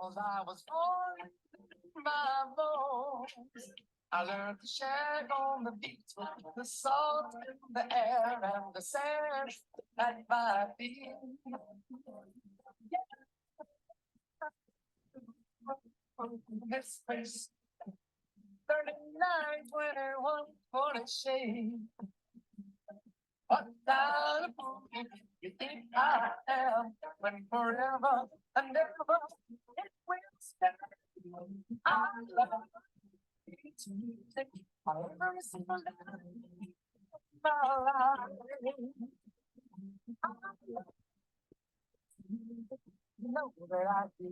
'Cause I was born in my bones. I learned to shag on the beach with the salt in the air and the sand at my feet. This place, 39, 21, 40 shades. What kind of fool you think I am? When forever and ever it will stay. I love it's music every single day of my life. I love music, you know that I do.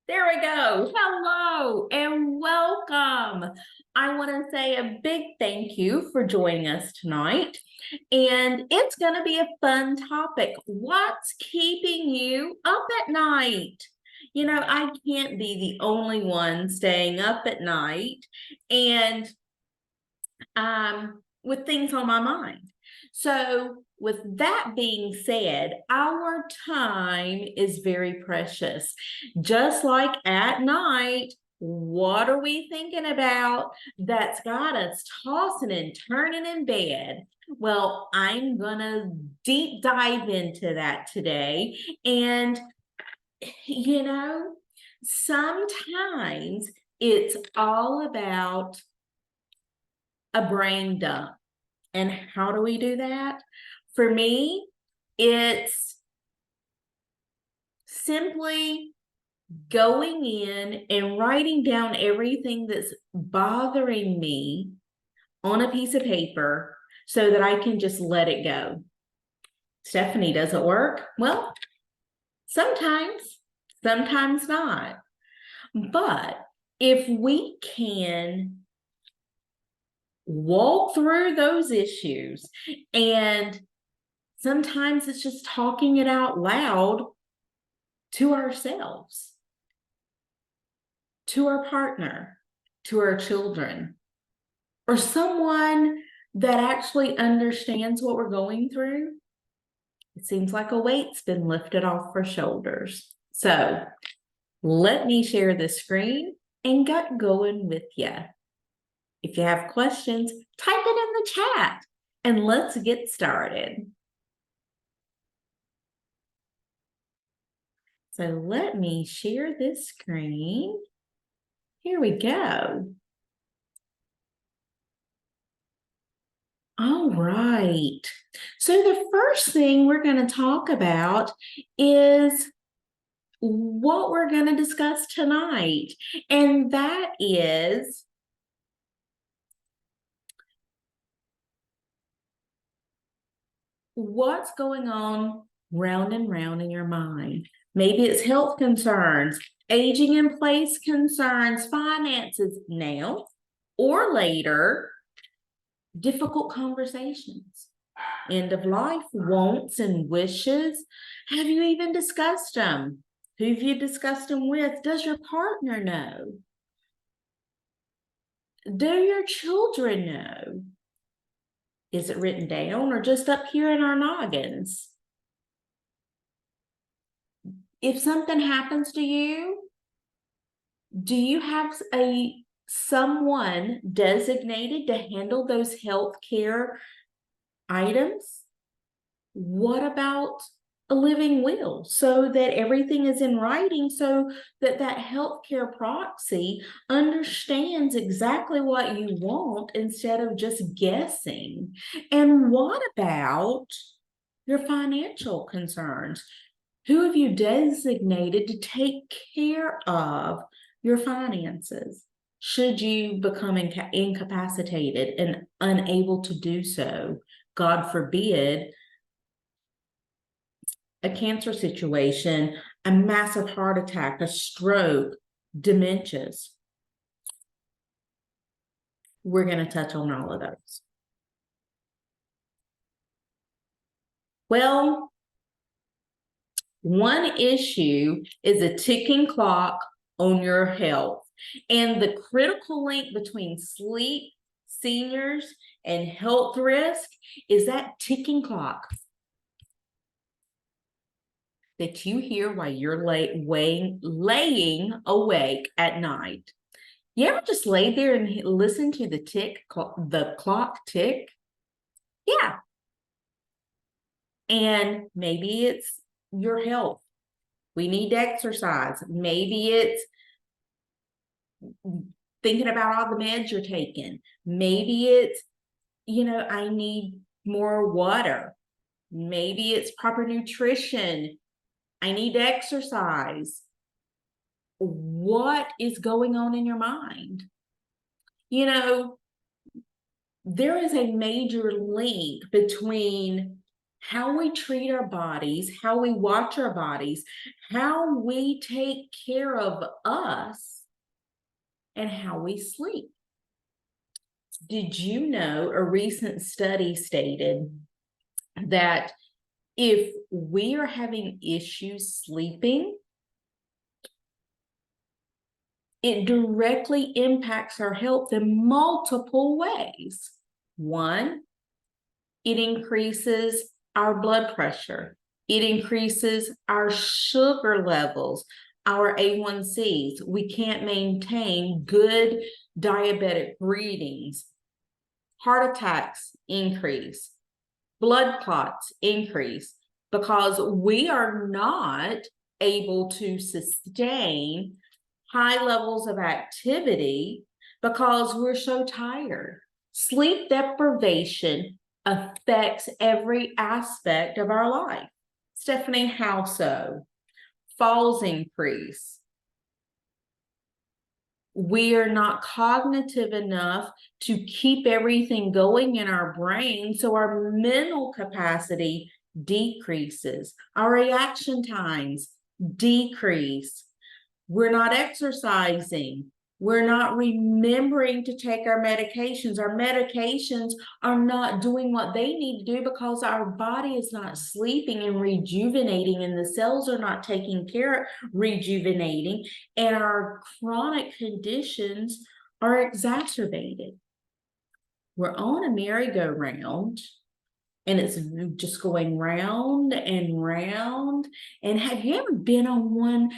There we go. Hello and welcome. I want to say a big thank you for joining us tonight. And it's going to be a fun topic. What's keeping you up at night? You know, I can't be the only one staying up at night and with things on my mind. So with that being said, our time is very precious. Just like at night, what are we thinking about that's got us tossing and turning in bed? Well, I'm gonna deep dive into that today. And, you know, sometimes it's all about a brain dump. And how do we do that? For me, it's simply going in and writing down everything that's bothering me on a piece of paper so that I can just let it go. Stephanie, does it work? Well, sometimes not. But if we can walk through those issues, and sometimes it's just talking it out loud to ourselves, to our partner, to our children, or someone that actually understands what we're going through. It seems like a weight's been lifted off our shoulders. So let me share the screen and get going with you. If you have questions, type it in the chat and let's get started. So let me share this screen. Here we go. All right. So the first thing we're going to talk about is what we're going to discuss tonight. And that is what's going on round and round in your mind. Maybe it's health concerns, aging in place concerns, finances now or later, difficult conversations, end of life, wants and wishes. Have you even discussed them? Who have you discussed them with? Does your partner know? Do your children know? Is it written down or just up here in our noggins? If something happens to you, do you have someone designated to handle those health care items? what about a living will so that everything is in writing so that that healthcare proxy understands exactly what you want instead of just guessing? And what about your financial concerns? Who have you designated to take care of your finances? Should you become incapacitated and unable to do so, God forbid, a cancer situation, a massive heart attack, a stroke, dementias. We're going to touch on all of those. Well, one issue is a ticking clock on your health. And the critical link between sleep, seniors, and health risk is that ticking clock that you hear while you're laying awake at night. You ever just lay there and listen to the clock tick? Yeah. And maybe it's your health. We need to exercise. Maybe it's thinking about all the meds you're taking. Maybe it's, I need more water. Maybe it's proper nutrition. I need to exercise. What is going on in your mind? There is a major link between how we treat our bodies, how we watch our bodies, how we take care of us, and how we sleep. Did you know a recent study stated that if we are having issues sleeping, it directly impacts our health in multiple ways. One, it increases our blood pressure. It increases our sugar levels, our A1Cs. We can't maintain good diabetic readings. Heart attacks increase. Blood clots increase because we are not able to sustain high levels of activity because we're so tired. Sleep deprivation affects every aspect of our life. Stephanie, how so? Falls increase. We are not cognitive enough to keep everything going in our brain, so our mental capacity decreases. Our reaction times decrease. We're not exercising. We're not remembering to take our medications. Our medications are not doing what they need to do because our body is not sleeping and rejuvenating, and the cells are not taking care of rejuvenating, and our chronic conditions are exacerbated. We're on a merry-go-round, and it's just going round and round. And have you ever been on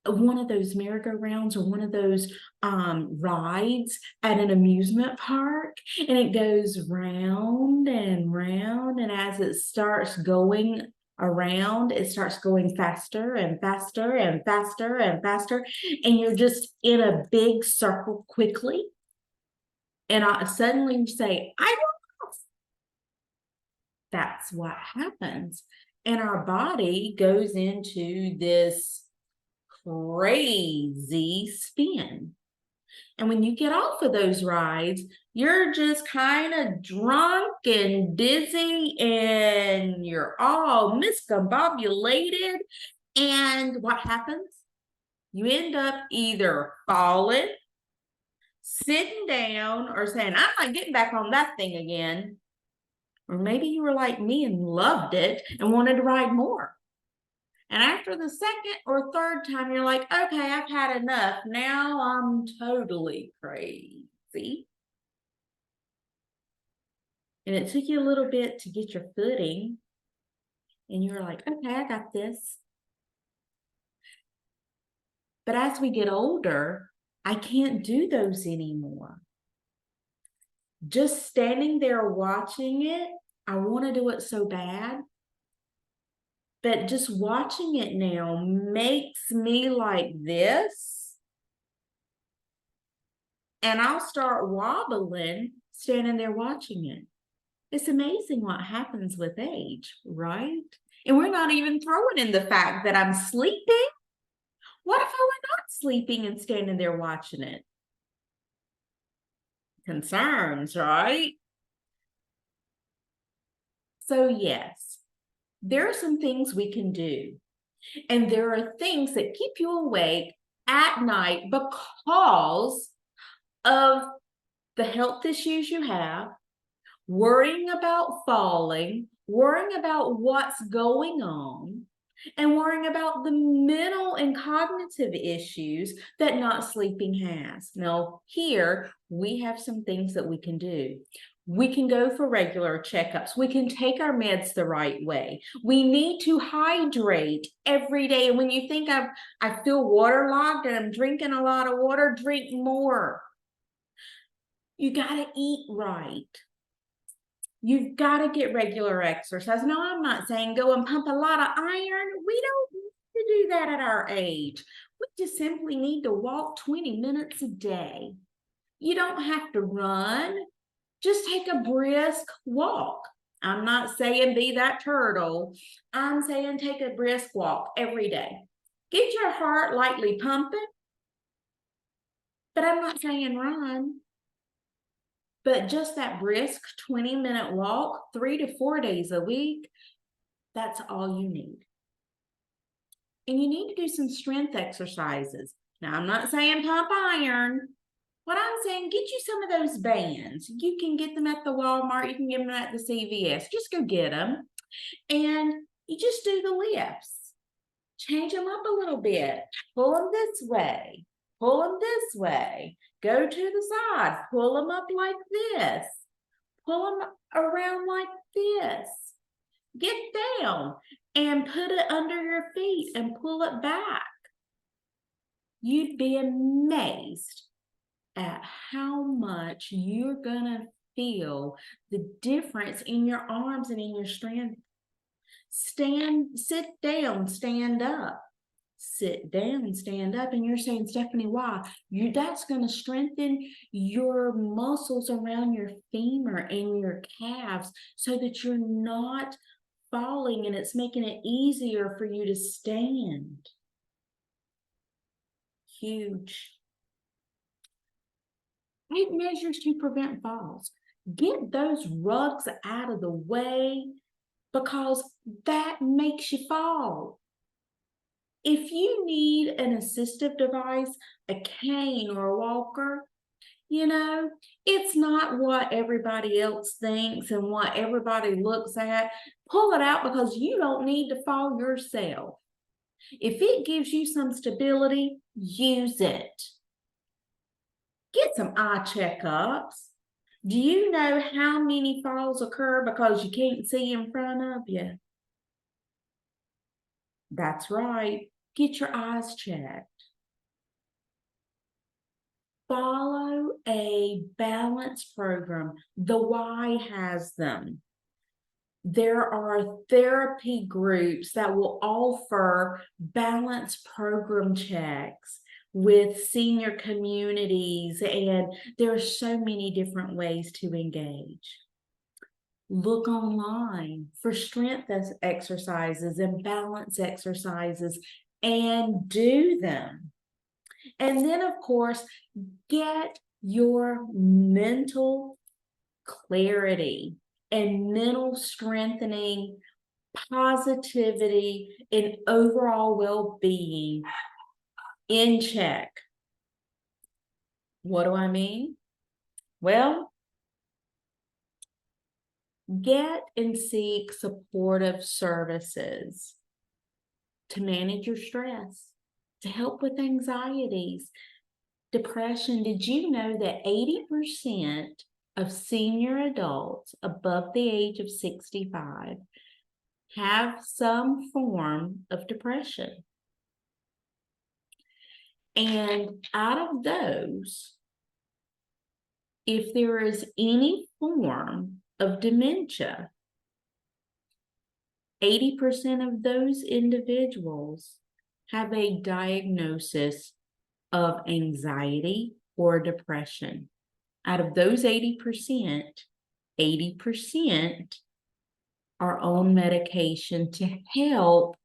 one of those merry-go-rounds or one of those rides at an amusement park, and it goes round and round, and as it starts going around, it starts going faster and faster and faster and faster, and you're just in a big circle quickly, and suddenly you say, I don't know. That's what happens. And our body goes into this crazy spin. And when you get off of those rides, you're just kind of drunk and dizzy and you're all miscombobulated. And what happens? You end up either falling, sitting down, or saying, I'm not getting back on that thing again. Or maybe you were like me and loved it and wanted to ride more. And after the second or third time, you're like, okay, I've had enough. Now I'm totally crazy. And it took you a little bit to get your footing. And you were like, okay, I got this. But as we get older, I can't do those anymore. Just standing there watching it, I want to do it so bad. But just watching it now makes me like this. Makes me like this. And I'll start wobbling, standing there watching it. It's amazing what happens with age, right? And we're not even throwing in the fact that I'm sleeping. What if I were not sleeping and standing there watching it? Concerns, right? So, yes, there are some things we can do. And there are things that keep you awake at night because of the health issues you have, worrying about falling, worrying about what's going on, and worrying about the mental and cognitive issues that not sleeping has. Now, here we have some things that we can do. We can go for regular checkups. We can take our meds the right way. We need to hydrate every day. And when you think I feel waterlogged and I'm drinking a lot of water, drink more. You got to eat right. You've got to get regular exercise. No, I'm not saying go and pump a lot of iron. We don't need to do that at our age. We just simply need to walk 20 minutes a day. You don't have to run. Just take a brisk walk. I'm not saying be that turtle. I'm saying take a brisk walk every day. Get your heart lightly pumping. But I'm not saying run. But just that brisk 20-minute walk, 3 to 4 days a week, that's all you need. And you need to do some strength exercises. Now, I'm not saying pump iron. What I'm saying, get you some of those bands. You can get them at the Walmart. You can get them at the CVS. Just go get them. And you just do the lifts. Change them up a little bit. Pull them this way. Pull them this way. Go to the side. Pull them up like this. Pull them around like this. Get down and put it under your feet and pull it back. You'd be amazed at how much you're gonna feel the difference in your arms and in your strength. Sit down, stand up. Sit down, stand up. And you're saying, Stephanie, why? That's going to strengthen your muscles around your femur and your calves so that you're not falling, and it's making it easier for you to stand. Huge. 8 measures to prevent falls. Get those rugs out of the way because that makes you fall. If you need an assistive device, a cane or a walker, it's not what everybody else thinks and what everybody looks at. Pull it out because you don't need to fall yourself. If it gives you some stability, use it. Get some eye checkups. Do you know how many falls occur because you can't see in front of you? That's right. Get your eyes checked. Follow a balance program. The Y has them. There are therapy groups that will offer balance program checks with senior communities, and there are so many different ways to engage. Look online for strength exercises and balance exercises and do them. And then, of course, get your mental clarity and mental strengthening, positivity, and overall well-being in check. What do I mean? Well, get and seek supportive services to manage your stress, to help with anxieties, depression. Did you know that 80% of senior adults above the age of 65 have some form of depression? And out of those, if there is any form of dementia, 80% of those individuals have a diagnosis of anxiety or depression. Out of those 80%, 80% are on medication to help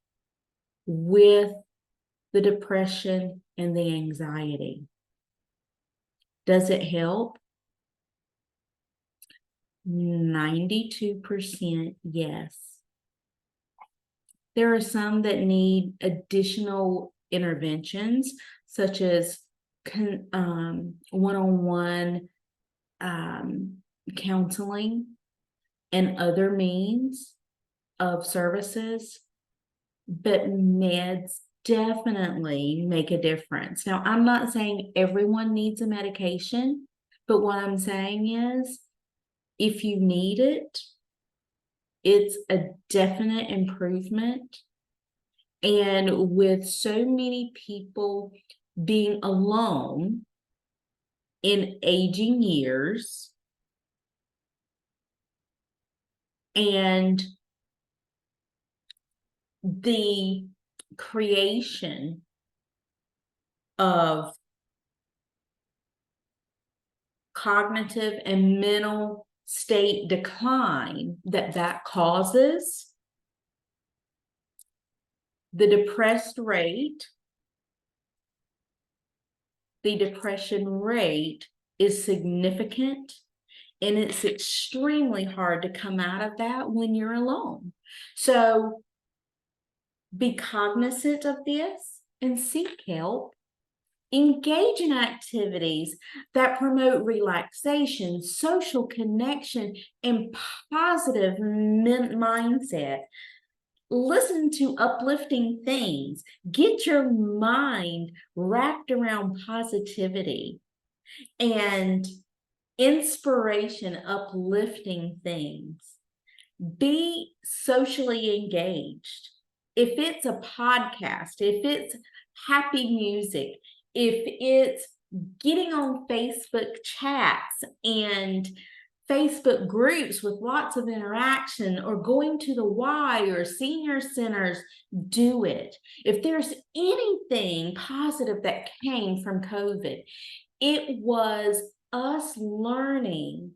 with the depression and the anxiety. Does it help? 92% yes. There are some that need additional interventions, such as one-on-one counseling and other means of services, but meds definitely make a difference. Now, I'm not saying everyone needs a medication, but what I'm saying is if you need it, it's a definite improvement. And with so many people being alone in aging years, and the creation of cognitive and mental state decline that causes, the depression rate is significant, and it's extremely hard to come out of that when you're alone. So be cognizant of this and seek help. Engage in activities that promote relaxation, social connection, and positive mindset. Listen to uplifting things. Get your mind wrapped around positivity and inspiration, uplifting things. Be socially engaged. If it's a podcast, if it's happy music, if it's getting on Facebook chats and Facebook groups with lots of interaction, or going to the Y or senior centers, do it. If there's anything positive that came from COVID, it was us learning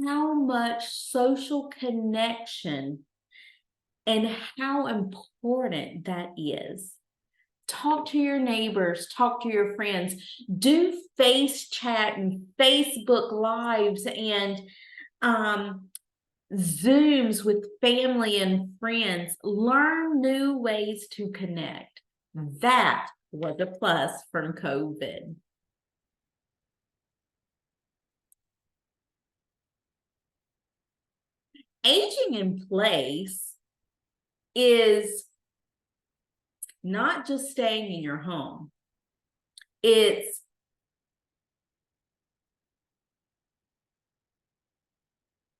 how much social connection and how important that is. Talk to your neighbors, talk to your friends, do face chat and Facebook lives and Zooms with family and friends. Learn new ways to connect. That was a plus from COVID. Aging in place is not just staying in your home. It's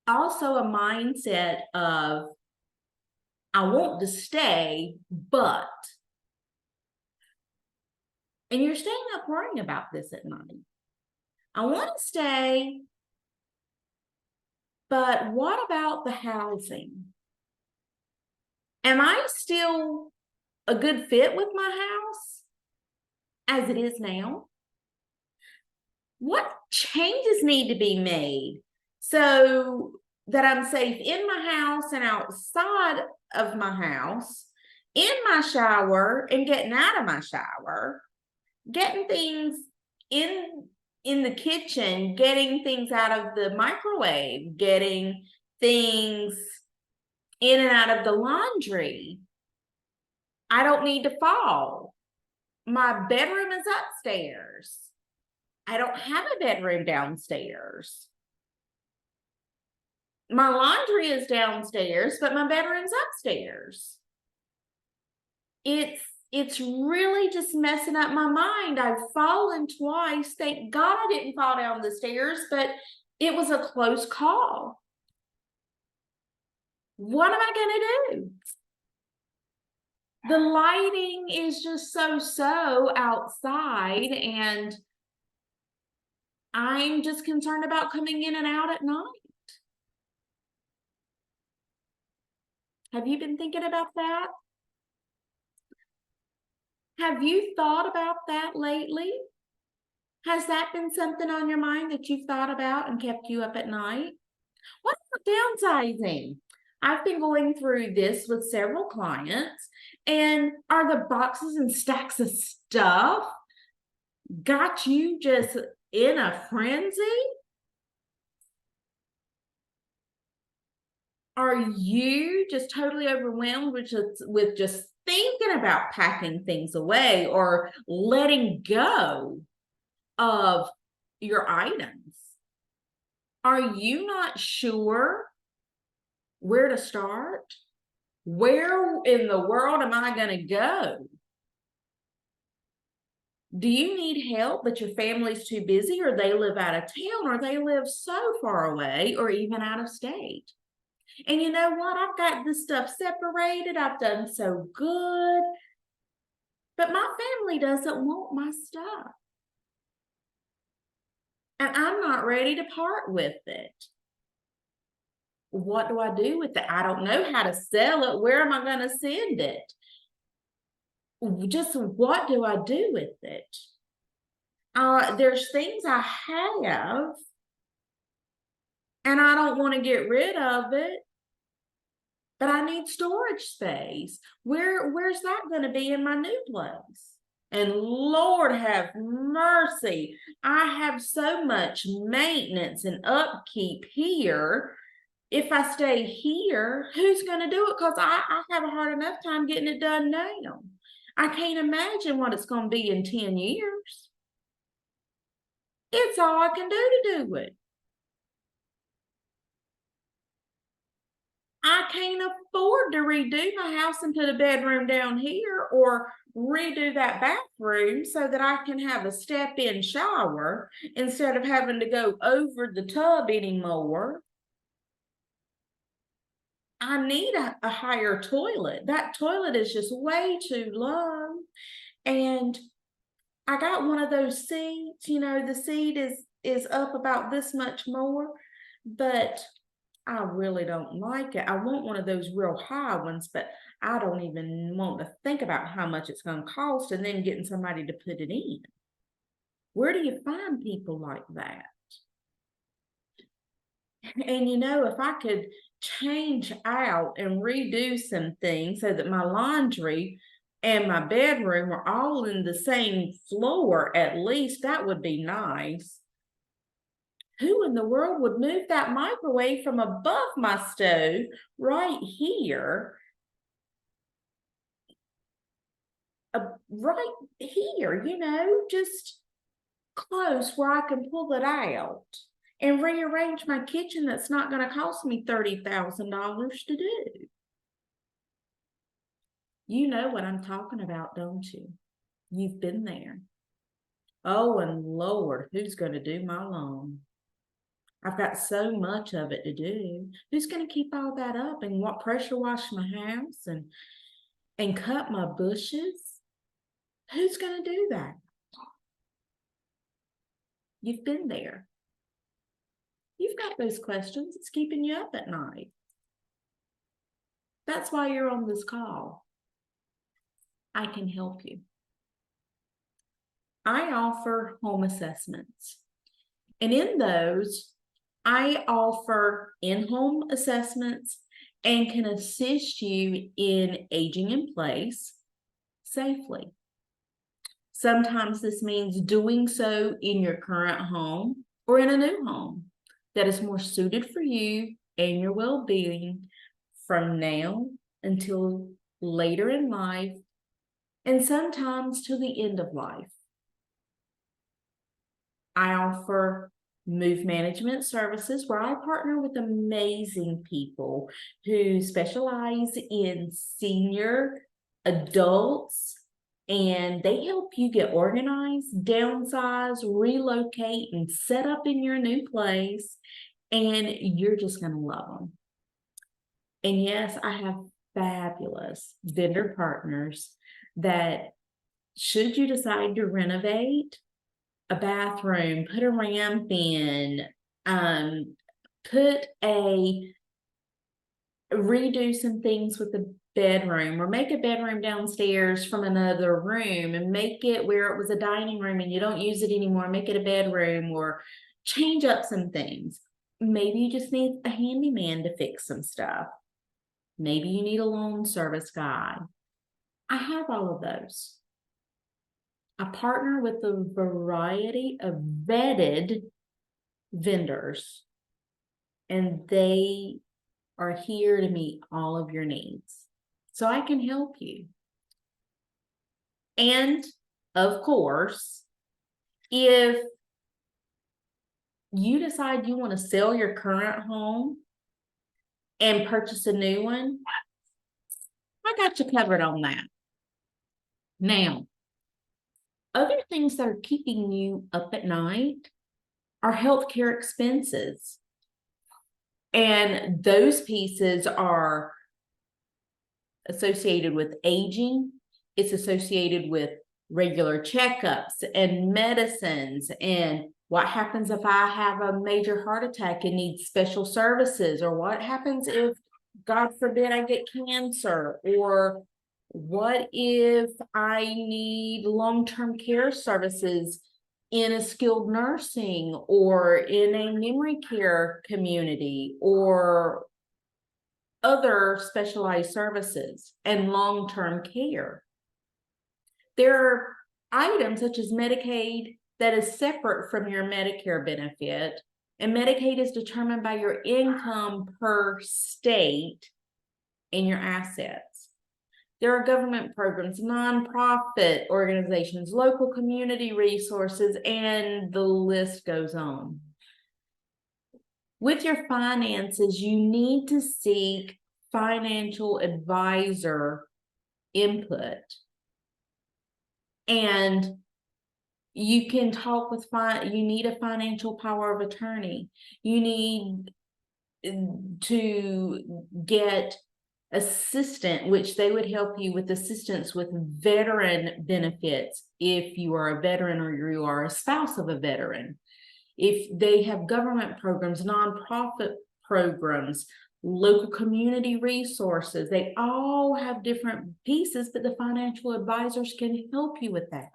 also a mindset of, I want to stay, but, and you're staying up worrying about this at night. I want to stay, but what about the housing? Am I still a good fit with my house as it is now? What changes need to be made so that I'm safe in my house and outside of my house, in my shower and getting out of my shower, getting things in the kitchen, getting things out of the microwave, getting things in and out of the laundry. I don't need to fall. My bedroom is upstairs. I don't have a bedroom downstairs. My laundry is downstairs, but my bedroom's upstairs. It's really just messing up my mind. I've fallen twice. Thank God I didn't fall down the stairs, but it was a close call. What am I going to do? The lighting is just so outside, and I'm just concerned about coming in and out at night. Have you been thinking about that? Have you thought about that lately? Has that been something on your mind that you've thought about and kept you up at night? What about downsizing? I've been going through this with several clients, and are the boxes and stacks of stuff got you just in a frenzy? Are you just totally overwhelmed with just thinking about packing things away or letting go of your items? Are you not sure where to start? Where in the world am I going to go? Do you need help, but your family's too busy, or they live out of town, or they live so far away, or even out of state? And you know what? I've got this stuff separated. I've done so good, but my family doesn't want my stuff. And I'm not ready to part with it. What do I do with it? I don't know how to sell it. Where am I going to send it? Just what do I do with it? There's things I have, and I don't want to get rid of it, but I need storage space. Where's that going to be in my new place? And Lord have mercy, I have so much maintenance and upkeep here. If I stay here, who's going to do it? Because I have a hard enough time getting it done now. I can't imagine what it's going to be in 10 years. It's all I can do to do it. I can't afford to redo my house and put a bedroom down here or redo that bathroom so that I can have a step-in shower instead of having to go over the tub anymore. I need a higher toilet. That toilet is just way too low. And I got one of those seats, you know, the seat is up about this much more, but I really don't like it. I want one of those real high ones, but I don't even want to think about how much it's going to cost and then getting somebody to put it in. Where do you find people like that? And you know, if I could change out and redo some things so that my laundry and my bedroom are all in the same floor, at least that would be nice. Who in the world would move that microwave from above my stove right here? Right here, you know, just close where I can pull it out and rearrange my kitchen that's not going to cost me $30,000 to do. You know what I'm talking about, don't you? You've been there. Oh, and Lord, who's going to do my lawn? I've got so much of it to do. Who's going to keep all that up and what pressure wash my house and cut my bushes? Who's going to do that? You've been there. You've got those questions. It's keeping you up at night. That's why you're on this call. I can help you. I offer home assessments. And in those, I offer in-home assessments and can assist you in aging in place safely. Sometimes this means doing so in your current home or in a new home that is more suited for you and your well-being from now until later in life, and sometimes to the end of life. I offer move management services where I partner with amazing people who specialize in senior adults, and they help you get organized, downsize, relocate, and set up in your new place, and you're just going to love them. And yes, I have fabulous vendor partners that, should you decide to renovate a bathroom, put a ramp in, put a redo some things with the bedroom, or make a bedroom downstairs from another room and make it where it was a dining room and you don't use it anymore, make it a bedroom, or change up some things. Maybe you just need a handyman to fix some stuff. Maybe you need a loan service guy. I have all of those. I partner with a variety of vetted vendors, and they are here to meet all of your needs. So I can help you. And of course, if you decide you want to sell your current home and purchase a new one, I got you covered on that. Now, other things that are keeping you up at night are healthcare expenses. And those pieces are associated with aging. It's associated with regular checkups and medicines, and what happens if I have a major heart attack and need special services, or what happens if, God forbid, I get cancer, or what if I need long-term care services in a skilled nursing or in a memory care community or other specialized services and long-term care. There are items such as Medicaid that is separate from your Medicare benefit, and Medicaid is determined by your income per state and your assets. There are government programs, nonprofit organizations, local community resources, and the list goes on. With your finances, you need to seek financial advisor input. And you can talk with, you need a financial power of attorney. You need to get assistant, which they would help you with assistance with veteran benefits if you are a veteran or you are a spouse of a veteran. If they have government programs, nonprofit programs, local community resources, they all have different pieces, but the financial advisors can help you with that.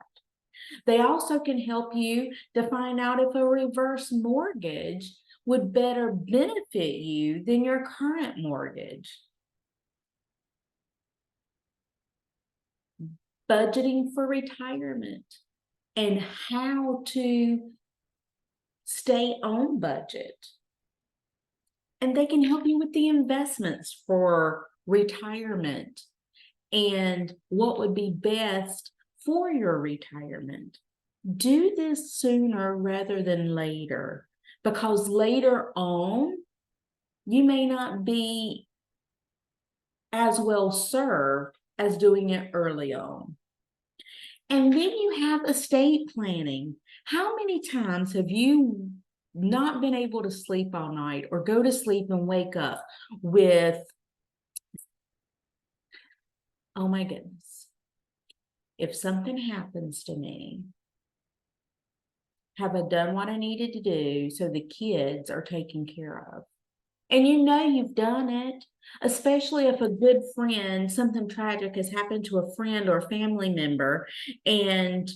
They also can help you to find out if a reverse mortgage would better benefit you than your current mortgage. Budgeting for retirement and how to stay on budget. And they can help you with the investments for retirement and what would be best for your retirement. Do this sooner rather than later, because later on, you may not be as well served as doing it early on. And then you have estate planning. How many times have you not been able to sleep all night or go to sleep and wake up with, oh my goodness, if something happens to me, have I done what I needed to do so the kids are taken care of? And you know you've done it, especially if a good friend, something tragic has happened to a friend or a family member, and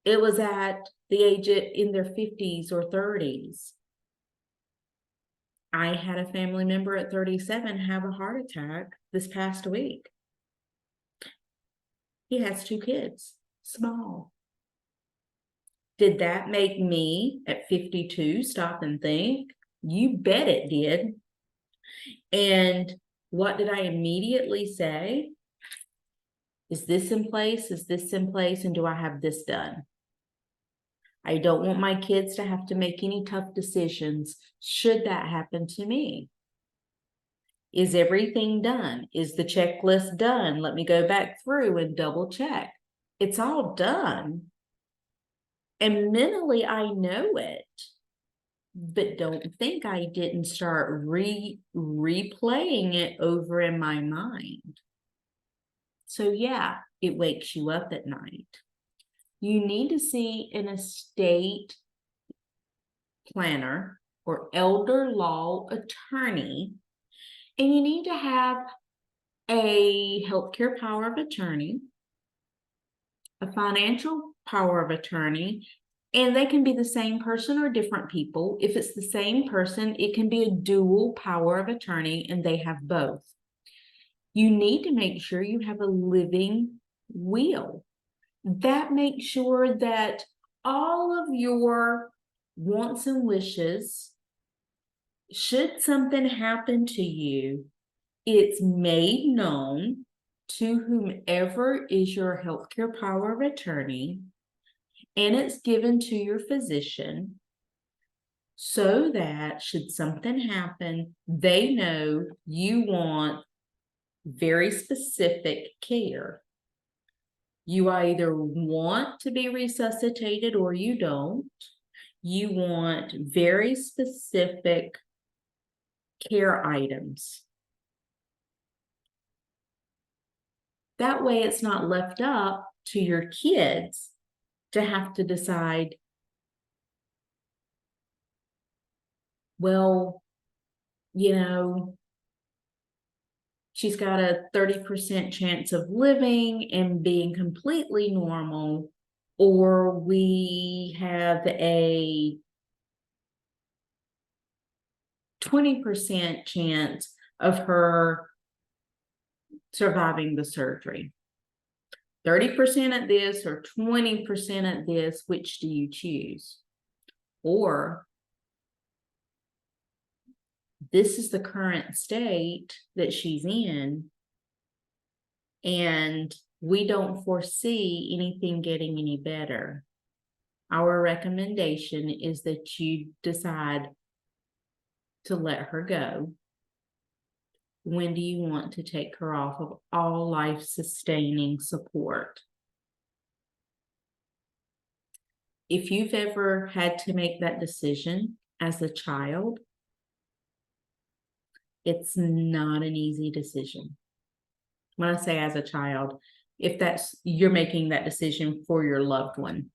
it was at the age in their 50s or 30s. I had a family member at 37 have a heart attack this past week. He has 2 kids, small. Did that make me at 52 stop and think? You bet it did. And what did I immediately say? Is this in place? Is this in place? And do I have this done? I don't want my kids to have to make any tough decisions should that happen to me. Is everything done? Is the checklist done? Let me go back through and double check. It's all done. And mentally, I know it. But don't think I didn't start replaying it over in my mind. So yeah, it wakes you up at night. You need to see an estate planner or elder law attorney And you need to have a healthcare power of attorney, a financial power of attorney, and they can be the same person or different people. If it's the same person, it can be a dual power of attorney, and they have both. You need to make sure you have a living will. That makes sure that all of your wants and wishes, should something happen to you, it's made known to whomever is your healthcare power of attorney, and it's given to your physician so that should something happen, they know you want very specific care. You either want to be resuscitated or you don't. You want very specific care items. That way it's not left up to your kids to have to decide, well, she's got a 30% chance of living and being completely normal, or we have a 20% chance of her surviving the surgery. 30% at this or 20% at this, which do you choose? Or this is the current state that she's in, and we don't foresee anything getting any better. Our recommendation is that you decide to let her go. When do you want to take her off of all life-sustaining support? If you've ever had to make that decision as a child, it's not an easy decision. When I say as a child, if you're making that decision for your loved one,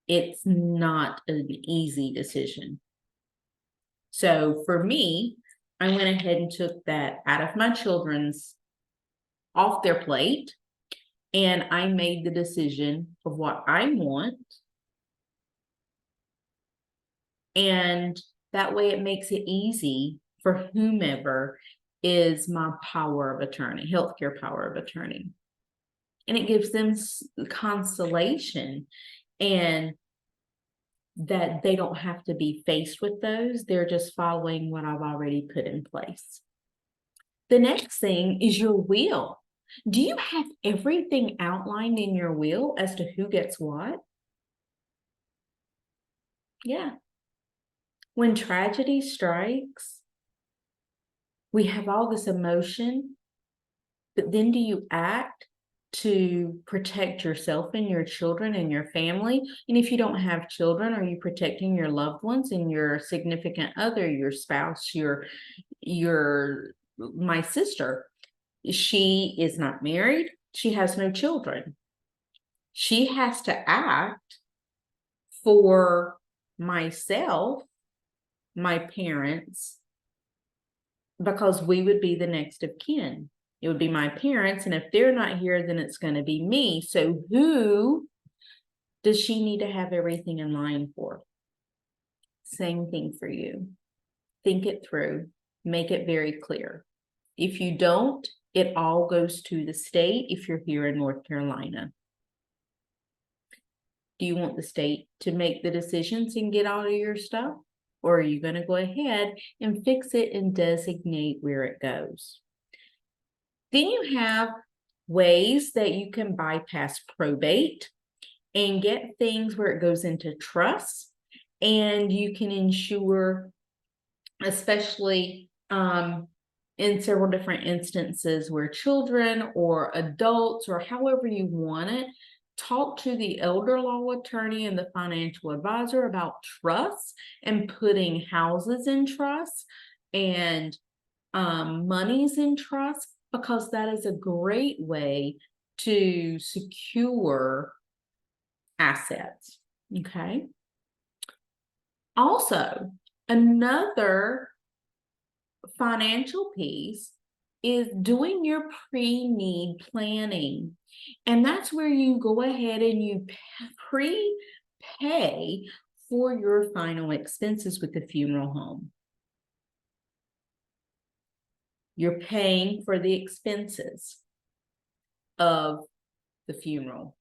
it's not an easy decision. So for me, I went ahead and took that out of my children's off their plate, and I made the decision of what I want. And that way it makes it easy for whomever is my power of attorney, healthcare power of attorney. And it gives them consolation, and that they don't have to be faced with those. They're just following what I've already put in place. The next thing is your will. Do you have everything outlined in your will as to who gets what? Yeah. When tragedy strikes, we have all this emotion, but then do you act to protect yourself and your children and your family? And if you don't have children, are you protecting your loved ones and your significant other, your spouse, my sister? She is not married. She has no children. She has to act for myself, my parents, because we would be the next of kin. It would be my parents, and if they're not here, then it's going to be me. So who does she need to have everything in line for? Same thing for you. Think it through. Make it very clear. If you don't, it all goes to the state if you're here in North Carolina. Do you want the state to make the decisions and get all of your stuff? Or are you going to go ahead and fix it and designate where it goes? Then you have ways that you can bypass probate and get things where it goes into trust, and you can ensure, especially in several different instances where children or adults or however you want it, talk to the elder law attorney and the financial advisor about trusts and putting houses in trust and monies in trust, because that is a great way to secure assets. Okay. Also, another financial piece is doing your pre-need planning. And that's where you go ahead and you prepay for your final expenses with the funeral home. You're paying for the expenses of the funeral.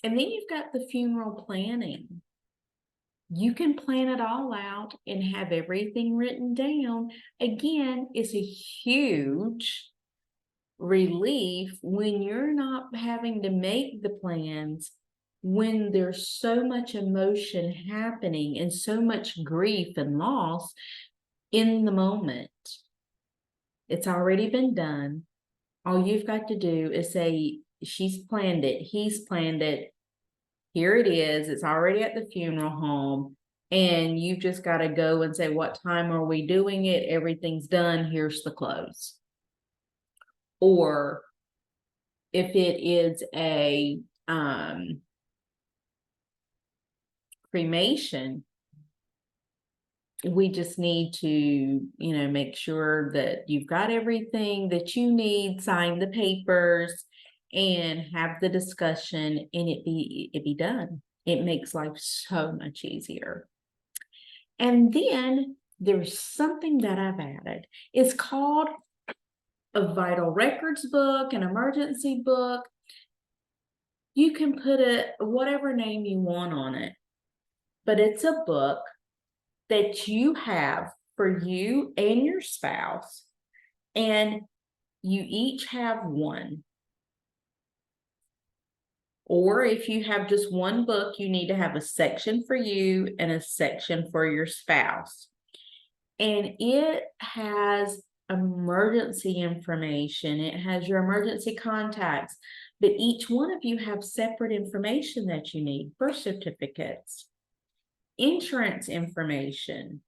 And then you've got the funeral planning. You can plan it all out and have everything written down. Again, it's a huge relief when you're not having to make the plans, when there's so much emotion happening and so much grief and loss in the moment. It's already been done. All you've got to do is say, she's planned it, he's planned it, here it is, it's already at the funeral home, and you've just got to go and say, what time are we doing it? Everything's done, here's the clothes. Or if it is a cremation, we just need to, make sure that you've got everything that you need, sign the papers, and have the discussion, and it be done. It makes life so much easier. And then there's something that I've added. It's called a vital records book, an emergency book. You can put whatever name you want on it, but it's a book that you have for you and your spouse, and you each have one. Or if you have just one book, you need to have a section for you and a section for your spouse. And it has emergency information. It has your emergency contacts, but each one of you have separate information that you need: birth certificates, insurance information,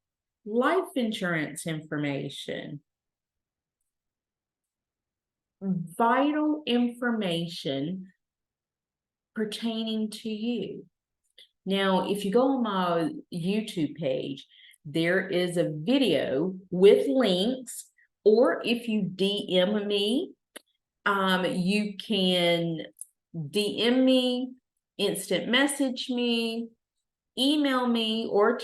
life insurance information, vital information pertaining to you. Now, if you go on my YouTube page, there is a video with links, or if you DM me, you can DM me, instant message me, email me, or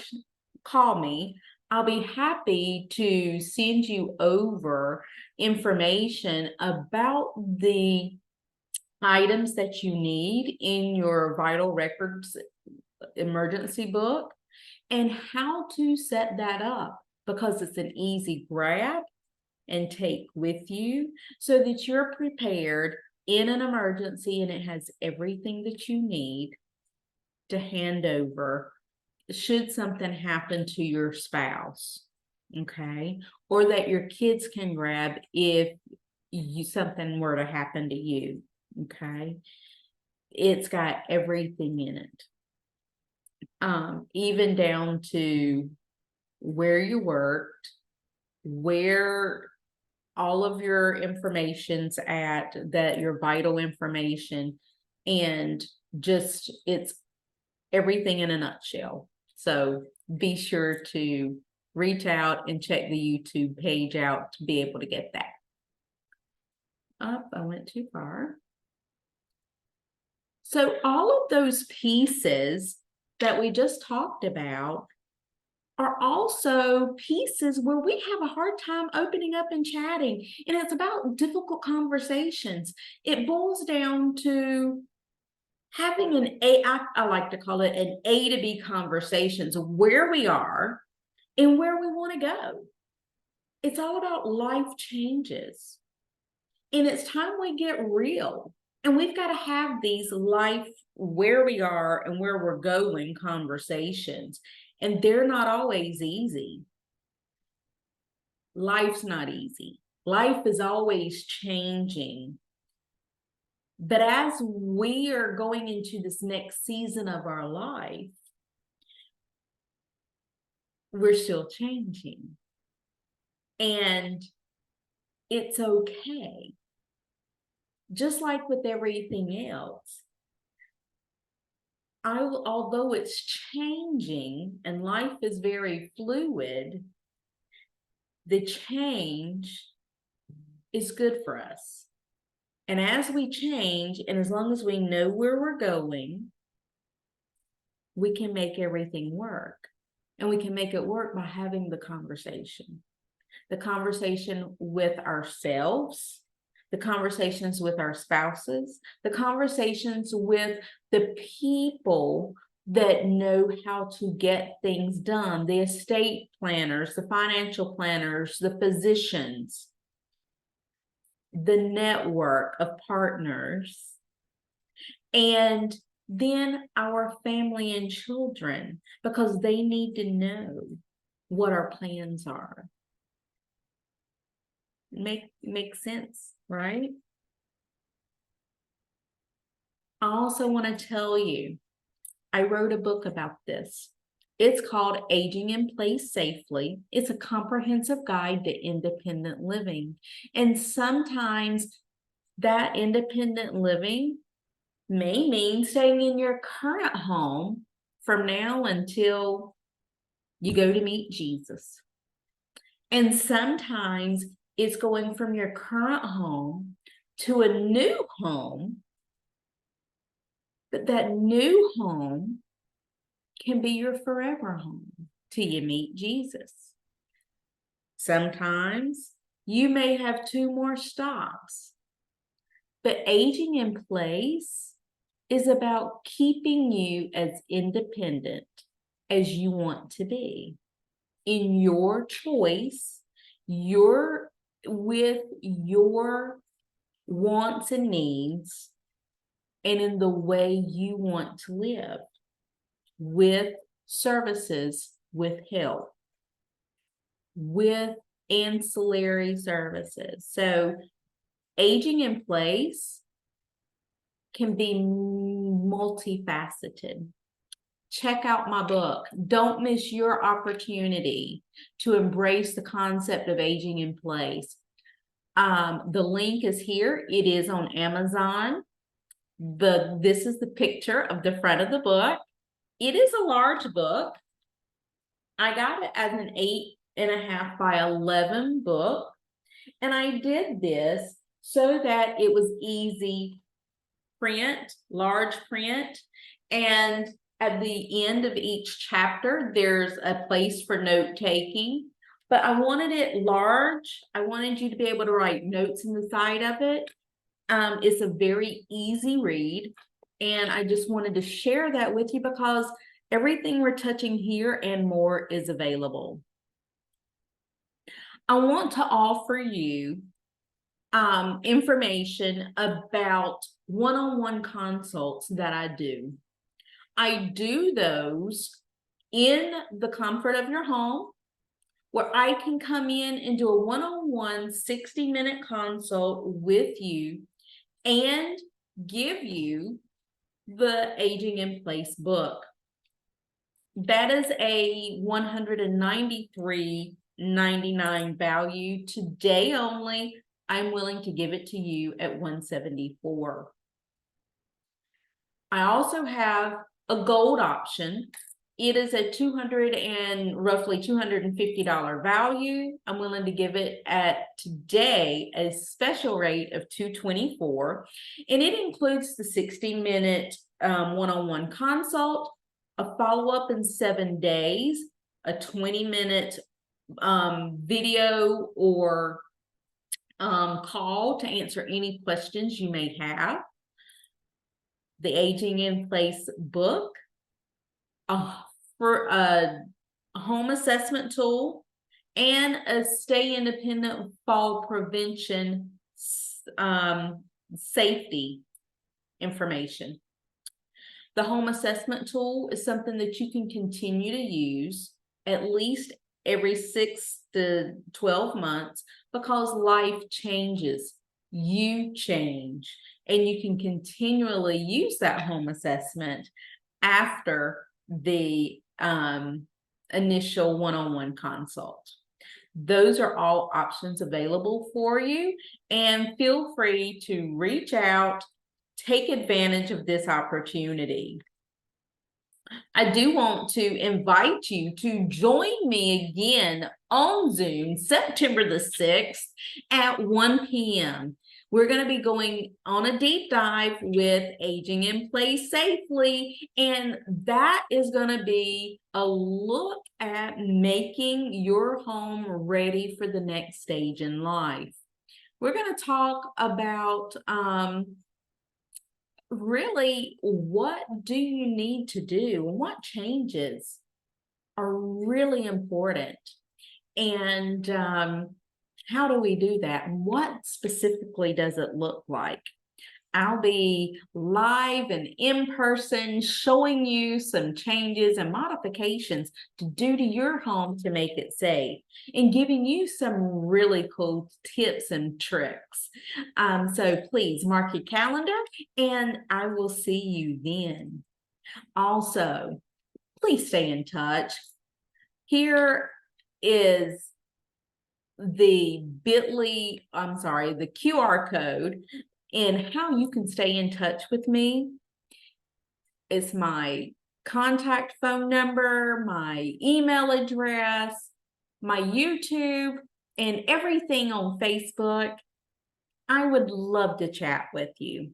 call me. I'll be happy to send you over information about the items that you need in your vital records emergency book and how to set that up, because it's an easy grab and take with you so that you're prepared in an emergency, and it has everything that you need to hand over should something happen to your spouse, okay? Or that your kids can grab if something were to happen to you, okay? It's got everything in it. Even down to where you worked, where all of your information's at, that your vital information, and just it's everything in a nutshell. So be sure to reach out and check the YouTube page out to be able to get that. I went too far. So all of those pieces that we just talked about are also pieces where we have a hard time opening up and chatting, and it's about difficult conversations. It boils down to having I like to call it an A to B conversations of where we are and where we want to go. It's all about life changes, and it's time we get real. And we've got to have these life where we are and where we're going conversations. And they're not always easy. Life's not easy. Life is always changing. But as we are going into this next season of our life, we're still changing. And it's okay. Just like with everything else, although it's changing and life is very fluid, the change is good for us. And as we change, and as long as we know where we're going, we can make everything work. And we can make it work by having the conversation with ourselves, the conversations with our spouses, the conversations with the people that know how to get things done, the estate planners, the financial planners, the physicians, the network of partners, and then our family and children, because they need to know what our plans are. Make sense, right? I also want to tell you, I wrote a book about this. It's called Aging in Place Safely. It's a comprehensive guide to independent living. And sometimes that independent living may mean staying in your current home from now until you go to meet Jesus. And sometimes it's going from your current home to a new home, but that new home can be your forever home till you meet Jesus. Sometimes you may have 2 more stops, but aging in place is about keeping you as independent as you want to be in your choice, with your wants and needs, and in the way you want to live, with services, with help, with ancillary services. So aging in place can be multifaceted. Check out my book. Don't miss your opportunity to embrace the concept of aging in place. The link is here. It is on Amazon. This is the picture of the front of the book. It is a large book. I got it as an 8.5 by 11 book. And I did this so that it was easy print, large print. And at the end of each chapter, there's a place for note taking. But I wanted it large. I wanted you to be able to write notes in the side of it. It's a very easy read. And I just wanted to share that with you because everything we're touching here and more is available. I want to offer you information about one-on-one consults that I do. I do those in the comfort of your home, where I can come in and do a one-on-one 60-minute consult with you and give you the Aging in Place book. That is a $193.99 value. Today only, I'm willing to give it to you at $174. I also have a gold option. It is a roughly $250 value. I'm willing to give it at today a special rate of $224, and it includes the 60-minute one-on-one consult, a follow-up in 7 days, a 20-minute video or call to answer any questions you may have, the Aging in Place book, for a home assessment tool, and a Stay Independent Fall Prevention safety information. The home assessment tool is something that you can continue to use at least every 6 to 12 months because life changes. You change, and you can continually use that home assessment after the initial one-on-one consult. Those are all options available for you, and feel free to reach out, take advantage of this opportunity. I do want to invite you to join me again on Zoom September the 6th at 1 p.m. We're going to be going on a deep dive with aging in place safely, and that is going to be a look at making your home ready for the next stage in life. We're going to talk about really, what do you need to do and what changes are really important? And how do we do that? And what specifically does it look like? I'll be live and in person showing you some changes and modifications to do to your home to make it safe and giving you some really cool tips and tricks. So please mark your calendar and I will see you then. Also, please stay in touch. Here is the the QR code and how you can stay in touch with me. It's my contact phone number, my email address, my YouTube, and everything on Facebook. I would love to chat with you.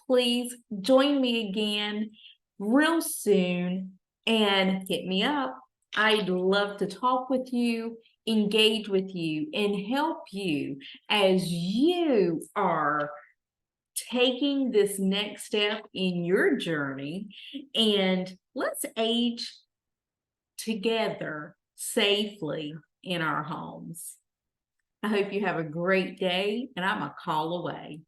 Please join me again real soon and hit me up. I'd love to talk with you, engage with you, and help you as you are taking this next step in your journey. And let's age together safely in our homes. I hope you have a great day, and I'm a call away.